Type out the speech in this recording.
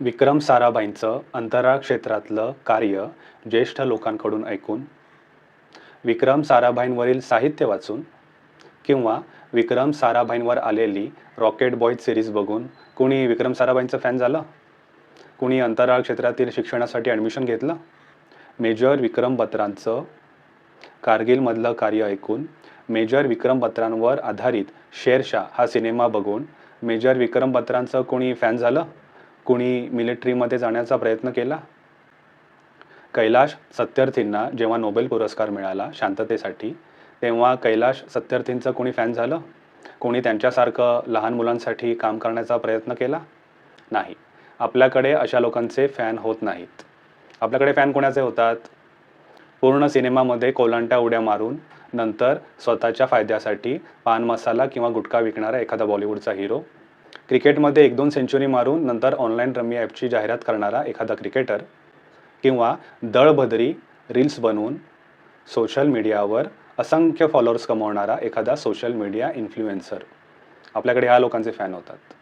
विक्रम साराभाईंचं अंतराळ क्षेत्रातलं कार्य ज्येष्ठ लोकांकडून ऐकून, विक्रम साराभाईंवरील साहित्य वाचून किंवा विक्रम साराभाईंवर आलेली रॉकेट बॉयज सिरीज बघून कुणी विक्रम साराभाईंचं फॅन झालं? कुणी अंतराळ क्षेत्रातील शिक्षणासाठी ॲडमिशन घेतलं? मेजर विक्रम बत्रांचं कारगिलमधलं कार्य ऐकून, मेजर विक्रम बत्रांवर आधारित शेरशाह हा सिनेमा बघून मेजर विक्रम बत्रांचं कोणी फॅन झालं? कुणी मिलिटरीमध्ये जाण्याचा प्रयत्न केला? कैलाश सत्यार्थींना जेव्हा नोबेल पुरस्कार मिळाला शांततेसाठी, तेव्हा कैलाश सत्यार्थींचं कोणी फॅन झालं? कोणी त्यांच्यासारखं लहान मुलांसाठी काम करण्याचा प्रयत्न केला? नाही. आपल्याकडे अशा लोकांचे फॅन होत नाहीत. आपल्याकडे फॅन कोणाचे होतात? पूर्ण सिनेमामध्ये कोलांट्या उड्या मारून नंतर स्वतःच्या फायद्यासाठी पान मसाला किंवा गुटखा विकणारा एखादा बॉलिवूडचा हिरो, क्रिकेटमध्ये 1-2 सेंचुरी मारून नंतर ऑनलाईन रमी ॲपची जाहिरात करणारा एखादा क्रिकेटर, किंवा दळभद्री रील्स बनवून सोशल मीडियावर असंख्य फॉलोअर्स कमवणारा एखादा सोशल मीडिया इन्फ्लुएन्सर. आपल्याकडे ह्या लोकांचे फॅन होतात.